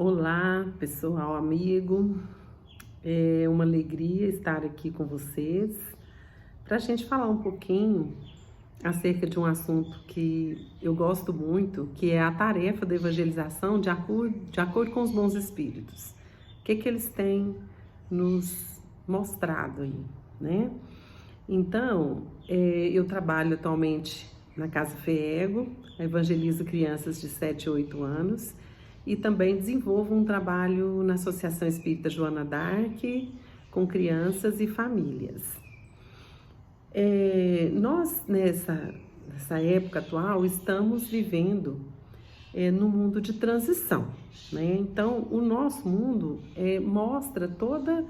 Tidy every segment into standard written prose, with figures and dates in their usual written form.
Olá, pessoal, amigo. É uma alegria estar aqui com vocês para a gente falar um pouquinho acerca de um assunto que eu gosto muito, que é a tarefa da evangelização de acordo com os bons espíritos. O que eles têm nos mostrado aí, né? Então, eu trabalho atualmente na Casa FEEGO, evangelizo crianças de 7 a 8 anos e também desenvolvo um trabalho na Associação Espírita Joana d'Arc com crianças e famílias. Nós, nessa época atual, estamos vivendo num mundo de transição, né? Então, o nosso mundo mostra toda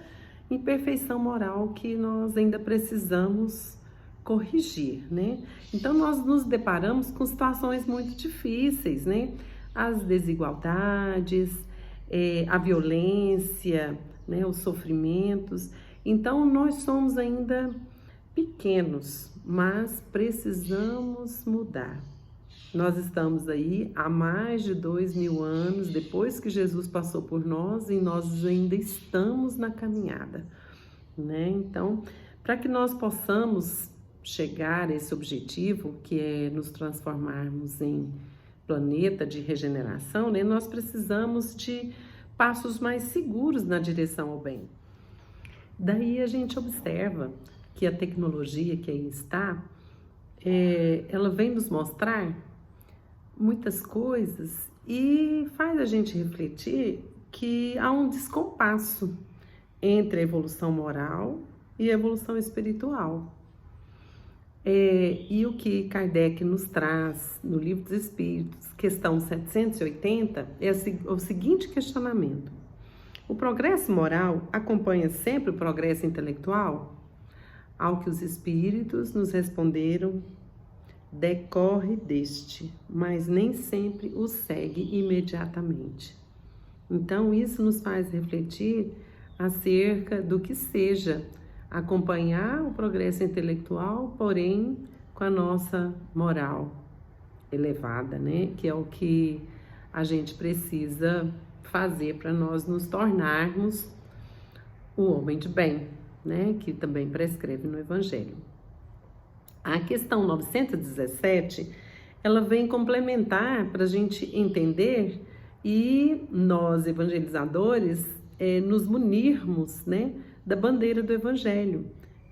imperfeição moral que nós ainda precisamos corrigir, né? Então, nós nos deparamos com situações muito difíceis, né? As desigualdades, a violência, né? Os sofrimentos. Então, nós somos ainda pequenos, mas precisamos mudar. Nós estamos aí há mais de 2000 anos, depois que Jesus passou por nós, e nós ainda estamos na caminhada, né? Então, para que nós possamos chegar a esse objetivo, que é nos transformarmos em planeta de regeneração, né? Nós precisamos de passos mais seguros na direção ao bem. Daí a gente observa que a tecnologia que aí está, ela vem nos mostrar muitas coisas e faz a gente refletir que há um descompasso entre a evolução moral e a evolução espiritual. E o que Kardec nos traz no Livro dos Espíritos, questão 780, é o seguinte questionamento: o progresso moral acompanha sempre o progresso intelectual? Ao que os espíritos nos responderam: decorre deste, mas nem sempre o segue imediatamente. Então, isso nos faz refletir acerca do que seja acompanhar o progresso intelectual, porém com a nossa moral elevada, né? Que é o que a gente precisa fazer para nós nos tornarmos o homem de bem, né? Que também prescreve no Evangelho. A questão 917, ela vem complementar para a gente entender e nós, evangelizadores, nos munirmos, né, da bandeira do Evangelho,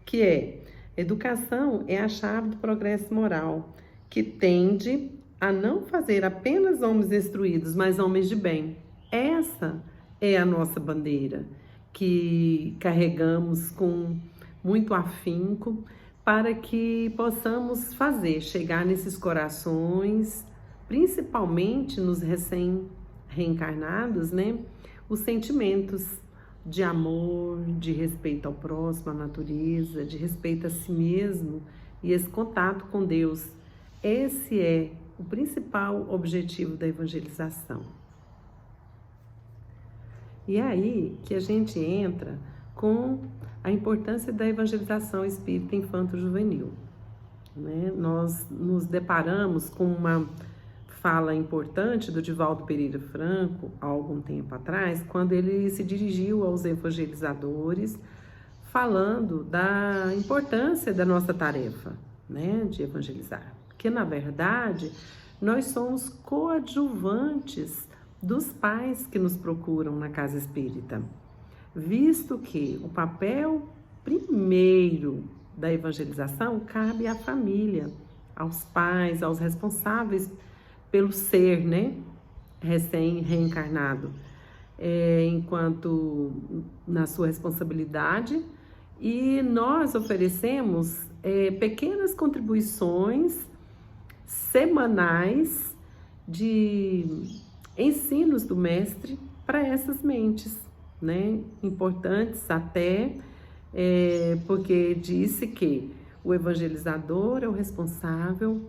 que é: educação é a chave do progresso moral, que tende a não fazer apenas homens instruídos, mas homens de bem. Essa é a nossa bandeira, que carregamos com muito afinco, para que possamos chegar nesses corações, principalmente nos recém-reencarnados, né? Os sentimentos de amor, de respeito ao próximo, à natureza, de respeito a si mesmo e esse contato com Deus. Esse é o principal objetivo da evangelização. E é aí que a gente entra com a importância da evangelização espírita infanto-juvenil, né? Nós nos deparamos com uma fala importante do Divaldo Pereira Franco, há algum tempo atrás, quando ele se dirigiu aos evangelizadores, falando da importância da nossa tarefa, né, de evangelizar. Porque, na verdade, nós somos coadjuvantes dos pais que nos procuram na casa espírita, visto que o papel primeiro da evangelização cabe à família, aos pais, aos responsáveis pelo ser, né, recém-reencarnado, enquanto na sua responsabilidade, e nós oferecemos pequenas contribuições semanais de ensinos do mestre para essas mentes, né, importantes até, porque disse que o evangelizador é o responsável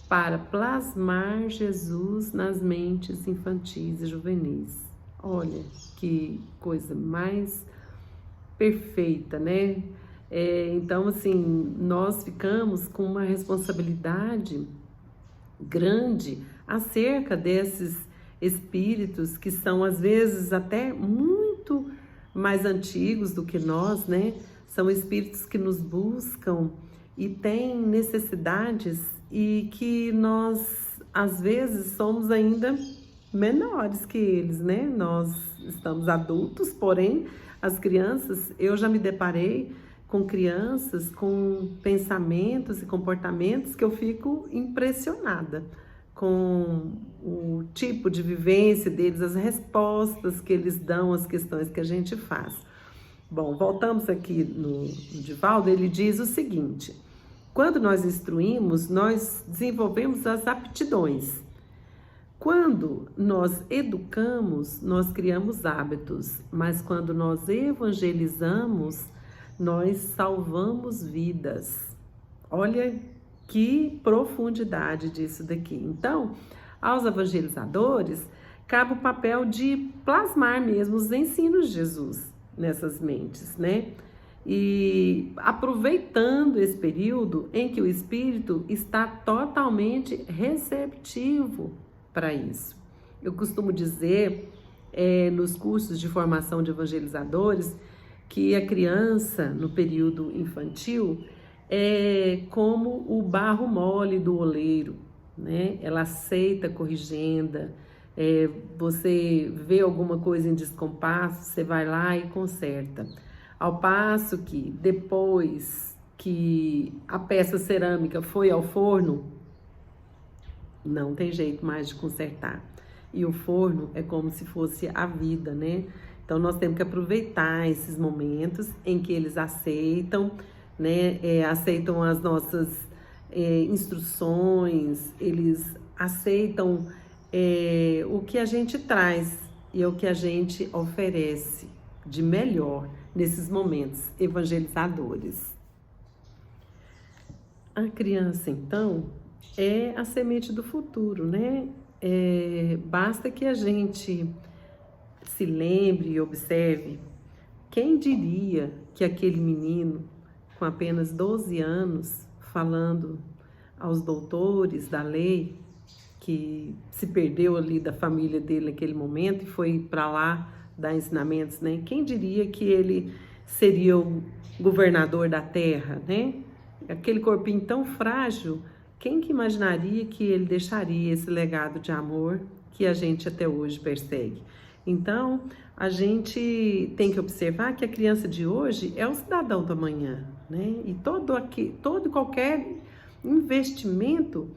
para plasmar Jesus nas mentes infantis e juvenis. Olha que coisa mais perfeita, né? Então, assim, nós ficamos com uma responsabilidade grande acerca desses espíritos que são às vezes até muito mais antigos do que nós, né? São espíritos que nos buscam e têm necessidades e que nós às vezes somos ainda menores que eles, né? Nós estamos adultos, porém as crianças, eu já me deparei com crianças com pensamentos e comportamentos que eu fico impressionada com o tipo de vivência deles, as respostas que eles dão às questões que a gente faz. Bom, voltamos aqui no Divaldo, ele diz o seguinte: quando nós instruímos, nós desenvolvemos as aptidões. Quando nós educamos, nós criamos hábitos, mas quando nós evangelizamos, nós salvamos vidas. Olha que profundidade disso daqui. Então, aos evangelizadores, cabe o papel de plasmar mesmo os ensinos de Jesus nessas mentes, né? E aproveitando esse período em que o espírito está totalmente receptivo para isso. Eu costumo dizer nos cursos de formação de evangelizadores que a criança no período infantil é como o barro mole do oleiro, né? Ela aceita corrigenda, você vê alguma coisa em descompasso, você vai lá e conserta. Ao passo que depois que a peça cerâmica foi ao forno, não tem jeito mais de consertar. E o forno é como se fosse a vida, né? Então nós temos que aproveitar esses momentos em que eles aceitam, né? Aceitam as nossas instruções, eles aceitam o que a gente traz e o que a gente oferece de melhor nesses momentos evangelizadores. A criança, então, é a semente do futuro, né? Basta que a gente se lembre e observe. Quem diria que aquele menino, com apenas 12 anos, falando aos doutores da lei, que se perdeu ali da família dele naquele momento e foi para lá dar ensinamentos, né? Quem diria que ele seria o governador da terra, né? Aquele corpinho tão frágil, quem que imaginaria que ele deixaria esse legado de amor que a gente até hoje persegue? Então, a gente tem que observar que a criança de hoje é o cidadão do amanhã, né? E todo qualquer investimento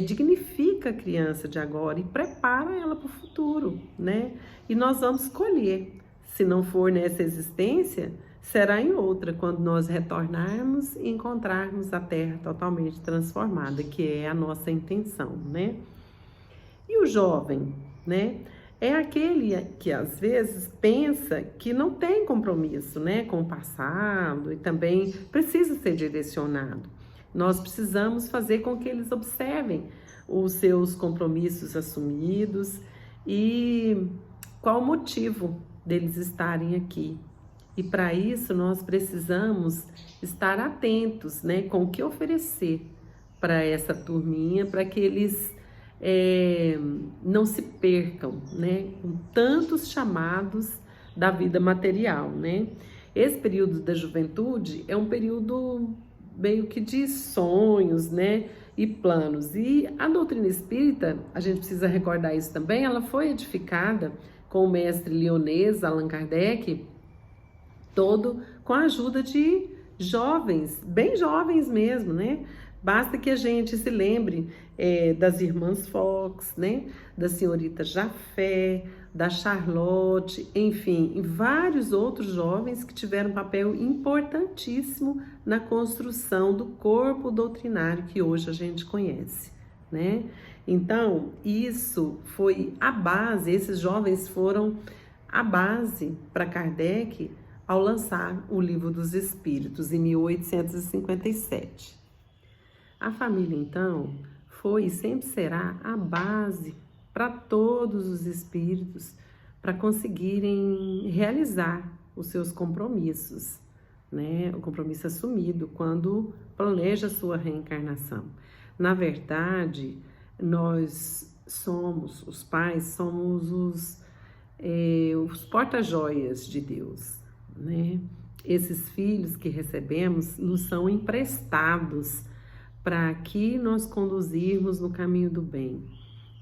dignifica a criança de agora e prepara ela para o futuro, né? E nós vamos escolher. Se não for nessa existência, será em outra, quando nós retornarmos e encontrarmos a Terra totalmente transformada, que é a nossa intenção, né? E o jovem, né? É aquele que às vezes pensa que não tem compromisso, né, com o passado e também precisa ser direcionado. Nós precisamos fazer com que eles observem os seus compromissos assumidos e qual o motivo deles estarem aqui. E para isso nós precisamos estar atentos, né, com o que oferecer para essa turminha, para que eles não se percam, né, com tantos chamados da vida material, né? Esse período da juventude é um período meio que de sonhos, né, e planos. E a doutrina espírita, a gente precisa recordar isso também, ela foi edificada com o mestre leonês Allan Kardec, todo com a ajuda de jovens, bem jovens mesmo, né? Basta que a gente se lembre das irmãs Fox, né? Da senhorita Jafé, da Charlotte, enfim, vários outros jovens que tiveram um papel importantíssimo na construção do corpo doutrinário que hoje a gente conhece, né? Então, isso foi a base, esses jovens foram a base para Kardec ao lançar o Livro dos Espíritos, em 1857. A família, então, foi e sempre será a base para todos os espíritos para conseguirem realizar os seus compromissos, né? O compromisso assumido quando planeja a sua reencarnação. Na verdade, nós os pais somos os porta-joias de Deus, né? Esses filhos que recebemos nos são emprestados para que nós conduzirmos no caminho do bem.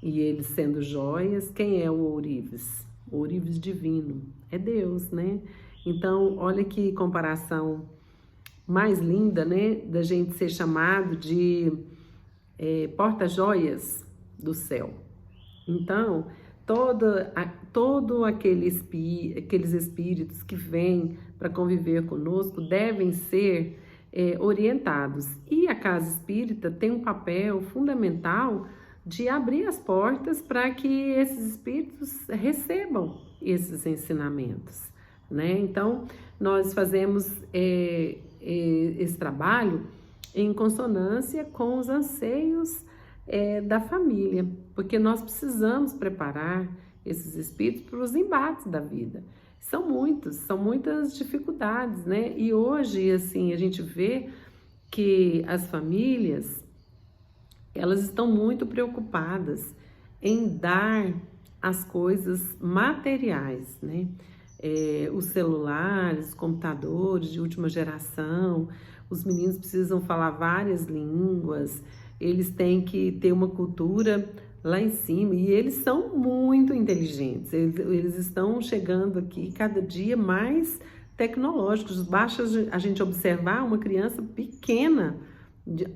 E eles sendo joias, quem é o ourives? O ourives divino, é Deus, né? Então, olha que comparação mais linda, né? Da gente ser chamado de porta-joias do céu. Então, todo aqueles espíritos que vêm para conviver conosco devem ser orientados. E a casa espírita tem um papel fundamental de abrir as portas para que esses espíritos recebam esses ensinamentos, né? Então, nós fazemos esse trabalho em consonância com os anseios da família, porque nós precisamos preparar esses espíritos para os embates da vida. São muitas dificuldades, né? E hoje, assim, a gente vê que as famílias, elas estão muito preocupadas em dar as coisas materiais, né? Os celulares, os computadores de última geração, os meninos precisam falar várias línguas, eles têm que ter uma cultura lá em cima, e eles são muito inteligentes, eles estão chegando aqui cada dia mais tecnológicos. Basta a gente observar uma criança pequena,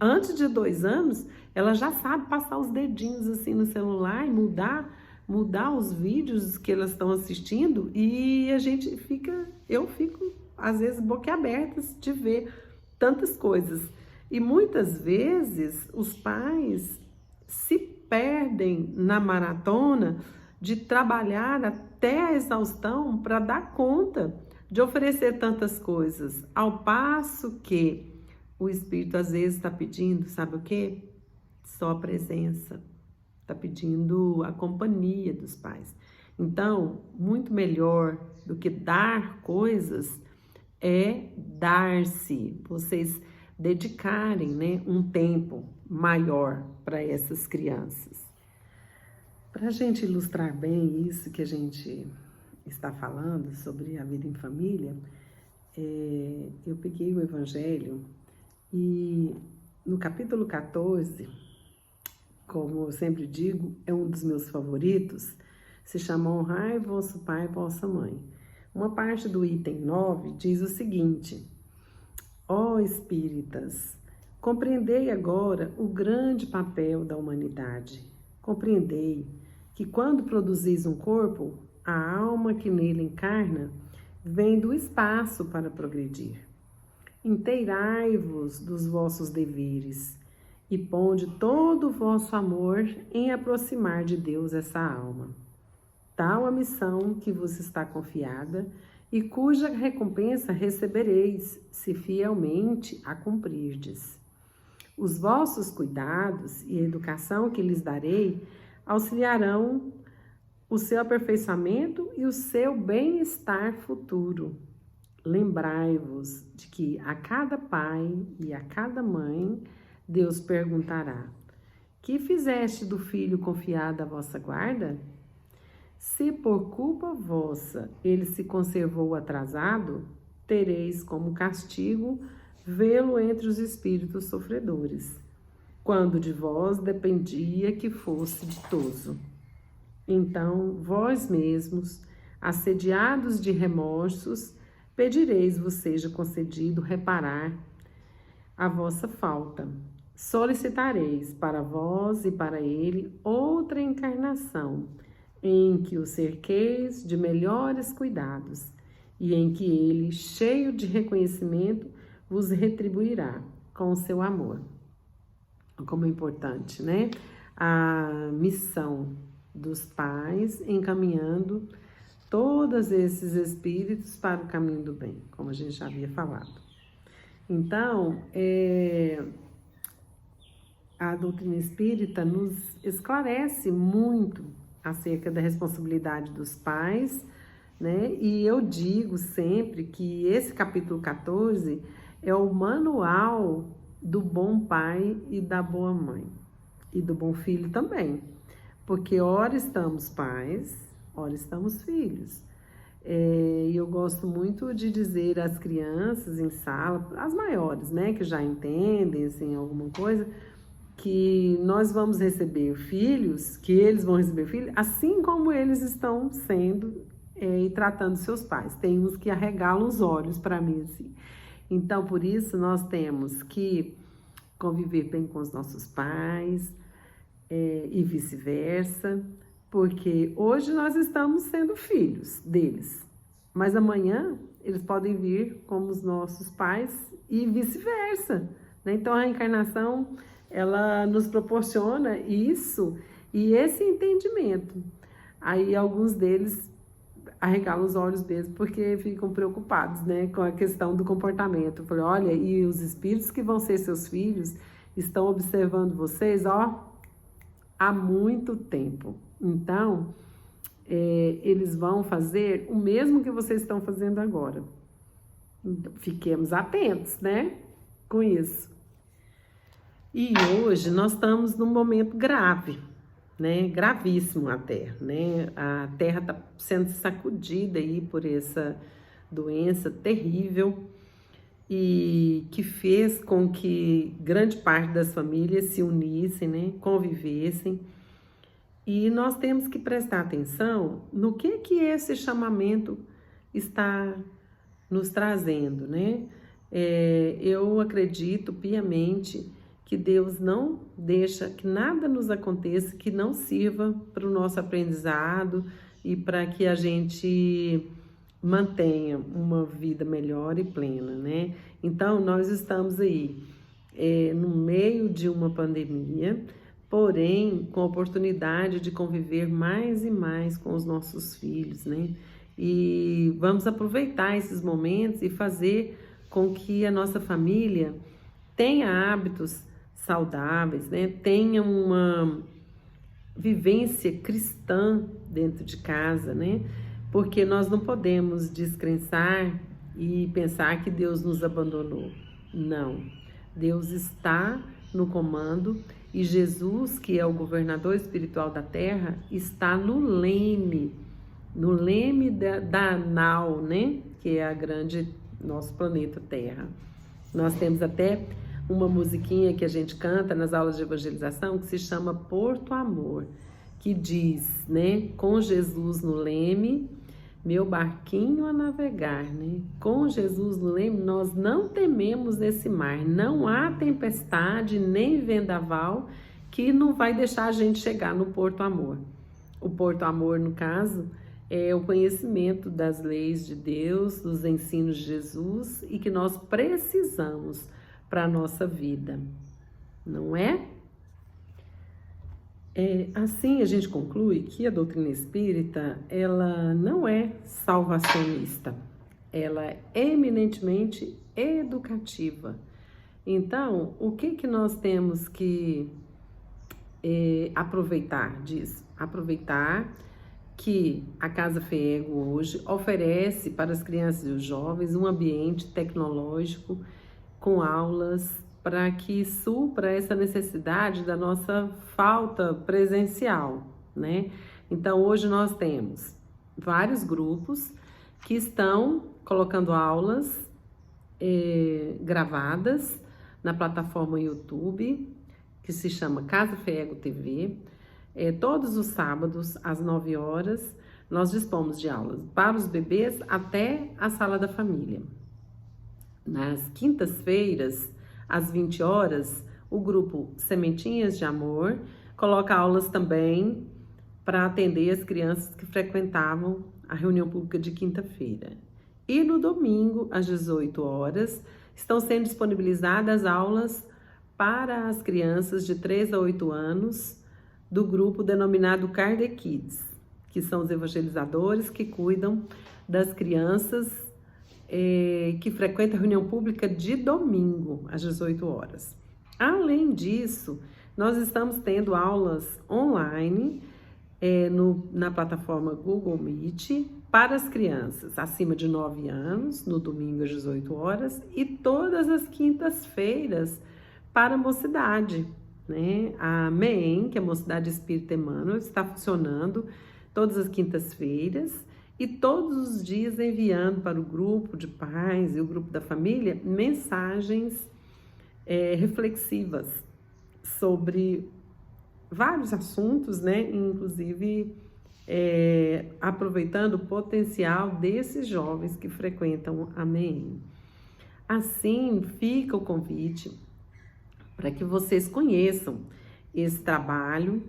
antes de 2 anos, ela já sabe passar os dedinhos assim no celular e mudar os vídeos que elas estão assistindo, e eu fico às vezes boquiabertas de ver tantas coisas. E muitas vezes os pais se perdem na maratona de trabalhar até a exaustão para dar conta de oferecer tantas coisas, ao passo que o espírito às vezes está pedindo, sabe o quê? Só a presença, está pedindo a companhia dos pais. Então, muito melhor do que dar coisas é dar-se, vocês dedicarem, né, um tempo maior para essas crianças. Para a gente ilustrar bem isso que a gente está falando sobre a vida em família, eu peguei o Evangelho e no capítulo 14, como eu sempre digo, é um dos meus favoritos, se chama Honrai vosso pai e vossa mãe. Uma parte do item 9 diz o seguinte: ó espíritas, compreendei agora o grande papel da humanidade. Compreendei que quando produzis um corpo, a alma que nele encarna vem do espaço para progredir. Inteirai-vos dos vossos deveres e ponde todo o vosso amor em aproximar de Deus essa alma. Tal a missão que vos está confiada e cuja recompensa recebereis, se fielmente a cumprirdes. Os vossos cuidados e a educação que lhes darei auxiliarão o seu aperfeiçoamento e o seu bem-estar futuro. Lembrai-vos de que a cada pai e a cada mãe Deus perguntará: que fizeste do filho confiado à vossa guarda? Se por culpa vossa ele se conservou atrasado, tereis como castigo vê-lo entre os espíritos sofredores, quando de vós dependia que fosse ditoso. Então, vós mesmos, assediados de remorsos, pedireis-vos seja concedido reparar a vossa falta. Solicitareis para vós e para ele outra encarnação, em que o cerqueis de melhores cuidados, e em que ele, cheio de reconhecimento, vos retribuirá com o seu amor. Como é importante, né? A missão dos pais encaminhando todos esses espíritos para o caminho do bem, como a gente já havia falado. Então, a doutrina espírita nos esclarece muito acerca da responsabilidade dos pais, né? E eu digo sempre que esse capítulo 14 é o manual do bom pai e da boa mãe, e do bom filho também. Porque ora estamos pais, ora estamos filhos. E eu gosto muito de dizer às crianças em sala, as maiores, né, que já entendem, assim, alguma coisa, que nós vamos receber filhos, que eles vão receber filhos, assim como eles estão sendo e tratando seus pais. Tem uns que arregalam os olhos para mim, assim. Então, por isso, nós temos que conviver bem com os nossos pais e vice-versa, porque hoje nós estamos sendo filhos deles, mas amanhã eles podem vir como os nossos pais e vice-versa, né? Então, a reencarnação, ela nos proporciona isso e esse entendimento. Aí, alguns deles arregalam os olhos mesmo, porque ficam preocupados, né, com a questão do comportamento. Eu falei, olha, e os espíritos que vão ser seus filhos estão observando vocês, ó, há muito tempo. Então, eles vão fazer o mesmo que vocês estão fazendo agora. Então, fiquemos atentos, né, com isso. E hoje nós estamos num momento grave, né, gravíssimo até, né, a Terra está sendo sacudida aí por essa doença terrível e que fez com que grande parte das famílias se unissem, né, convivessem, e nós temos que prestar atenção no que esse chamamento está nos trazendo, né? Eu acredito piamente que Deus não deixa que nada nos aconteça que não sirva para o nosso aprendizado e para que a gente mantenha uma vida melhor e plena, né? Então, nós estamos aí no meio de uma pandemia, porém, com a oportunidade de conviver mais e mais com os nossos filhos, né? E vamos aproveitar esses momentos e fazer com que a nossa família tenha hábitos saudáveis, né? Tenha uma vivência cristã dentro de casa, né? Porque nós não podemos descrençar e pensar que Deus nos abandonou. Não. Deus está no comando e Jesus, que é o governador espiritual da Terra, está no leme da nau, né? Que é a grande nosso planeta Terra. Nós temos até uma musiquinha que a gente canta nas aulas de evangelização que se chama Porto Amor, que diz, né? Com Jesus no leme, meu barquinho a navegar, né? Com Jesus no leme, nós não tememos esse mar. Não há tempestade nem vendaval que não vai deixar a gente chegar no Porto Amor. O Porto Amor, no caso, é o conhecimento das leis de Deus, dos ensinos de Jesus e que nós precisamos para a nossa vida, não é? Assim a gente conclui que a doutrina espírita, ela não é salvacionista, ela é eminentemente educativa. Então, o que nós temos que aproveitar disso? Aproveitar que a Casa FEEGO hoje oferece para as crianças e os jovens um ambiente tecnológico com aulas para que supra essa necessidade da nossa falta presencial, né? Então, hoje nós temos vários grupos que estão colocando aulas gravadas na plataforma YouTube, que se chama Casa FEEGO TV. Todos os sábados, às 9 horas, nós dispomos de aulas para os bebês até a sala da família. Nas quintas-feiras, às 20 horas, o grupo Sementinhas de Amor coloca aulas também para atender as crianças que frequentavam a reunião pública de quinta-feira. E no domingo, às 18 horas, estão sendo disponibilizadas aulas para as crianças de 3 a 8 anos do grupo denominado Kardec Kids, que são os evangelizadores que cuidam das crianças que frequenta a reunião pública de domingo, às 18 horas. Além disso, nós estamos tendo aulas online na plataforma Google Meet para as crianças acima de 9 anos, no domingo às 18 horas, e todas as quintas-feiras para a mocidade, né? A MEEM, que é a Mocidade Espírita Emmanuel, está funcionando todas as quintas-feiras e todos os dias enviando para o grupo de pais e o grupo da família mensagens reflexivas sobre vários assuntos, né? Inclusive aproveitando o potencial desses jovens que frequentam a MEEM. Assim, fica o convite para que vocês conheçam esse trabalho,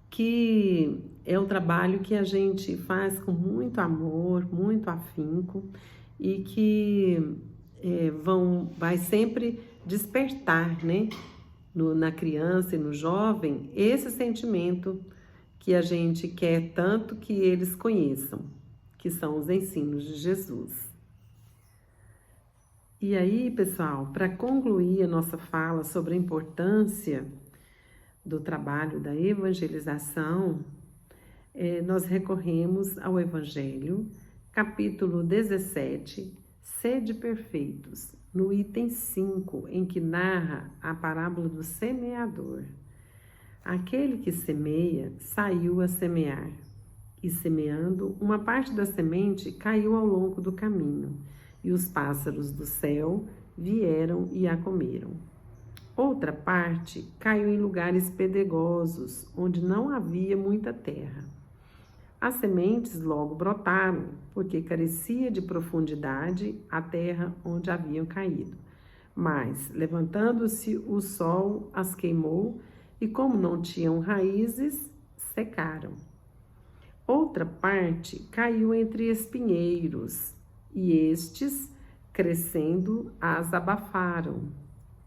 que é um trabalho que a gente faz com muito amor, muito afinco e que vai sempre despertar, né, na criança e no jovem esse sentimento que a gente quer tanto que eles conheçam, que são os ensinos de Jesus. E aí, pessoal, para concluir a nossa fala sobre a importância do trabalho da evangelização, nós recorremos ao Evangelho, capítulo 17, Sede Perfeitos, no item 5, em que narra a parábola do semeador. Aquele que semeia saiu a semear, e semeando, uma parte da semente caiu ao longo do caminho, e os pássaros do céu vieram e a comeram. Outra parte caiu em lugares pedregosos, onde não havia muita terra. As sementes logo brotaram, porque carecia de profundidade a terra onde haviam caído. Mas, levantando-se o sol, as queimou, e como não tinham raízes, secaram. Outra parte caiu entre espinheiros, e estes, crescendo, as abafaram.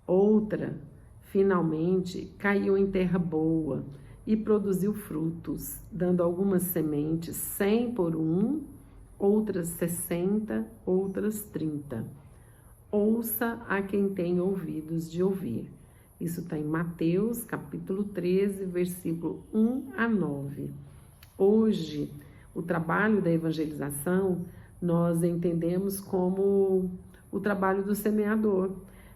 Outra, finalmente, caiu em terra boa e produziu frutos, dando algumas sementes 100 por um, outras 60, outras 30. Ouça a quem tem ouvidos de ouvir. Isso está em Mateus, capítulo 13, versículo 1 a 9. Hoje, o trabalho da evangelização, nós entendemos como o trabalho do semeador.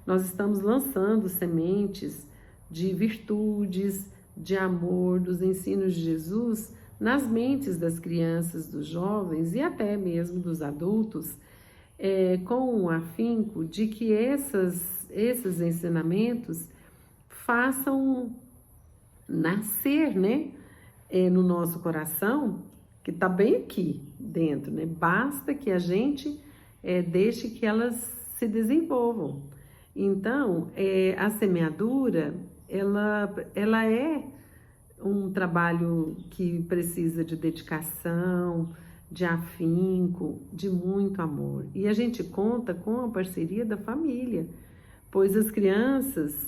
Nós estamos lançando sementes de virtudes, de amor, dos ensinos de Jesus nas mentes das crianças, dos jovens e até mesmo dos adultos, com o afinco de que esses ensinamentos façam nascer, né, no nosso coração, que está bem aqui dentro, né? Basta que a gente deixe que elas se desenvolvam. Então, a semeadura, ela é um trabalho que precisa de dedicação, de afinco, de muito amor. E a gente conta com a parceria da família, pois as crianças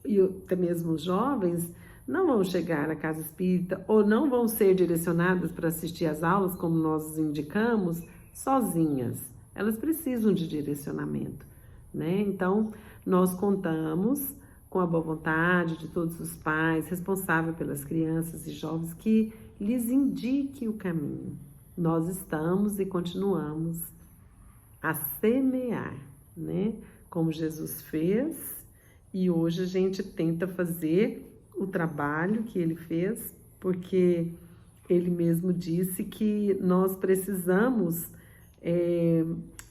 e até mesmo os jovens não vão chegar na casa espírita ou não vão ser direcionadas para assistir às aulas, como nós indicamos, sozinhas. Elas precisam de direcionamento, né? Então, nós contamos com a boa vontade de todos os pais responsáveis pelas crianças e jovens que lhes indique o caminho. Nós estamos e continuamos a semear, né? Como Jesus fez, e hoje a gente tenta fazer o trabalho que ele fez, porque ele mesmo disse que nós precisamos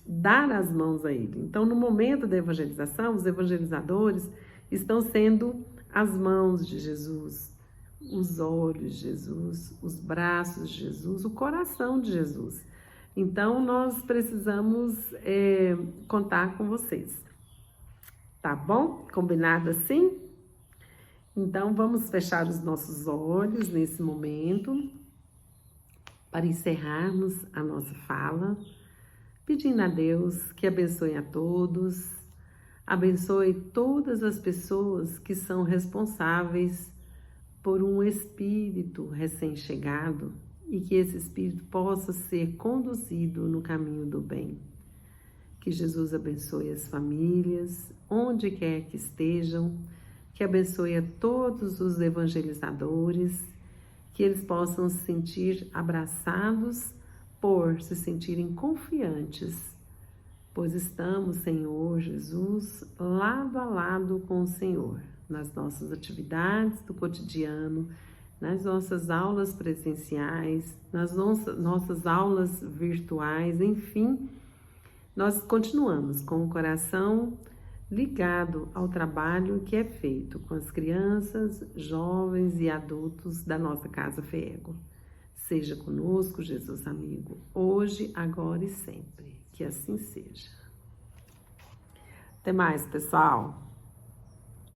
dar as mãos a ele. Então, no momento da evangelização, os evangelizadores estão sendo as mãos de Jesus, os olhos de Jesus, os braços de Jesus, o coração de Jesus. Então, nós precisamos contar com vocês. Tá bom? Combinado assim? Então, vamos fechar os nossos olhos nesse momento para encerrarmos a nossa fala, pedindo a Deus que abençoe a todos, abençoe todas as pessoas que são responsáveis por um espírito recém-chegado e que esse espírito possa ser conduzido no caminho do bem. Que Jesus abençoe as famílias, onde quer que estejam, que abençoe a todos os evangelizadores, que eles possam se sentir abraçados por se sentirem confiantes, pois estamos, Senhor Jesus, lado a lado com o Senhor, nas nossas atividades do cotidiano, nas nossas aulas presenciais, nas nossas aulas virtuais, enfim, nós continuamos com o coração ligado ao trabalho que é feito com as crianças, jovens e adultos da nossa Casa FEEGO. Seja conosco, Jesus amigo, hoje, agora e sempre. Que assim seja. Até mais, pessoal!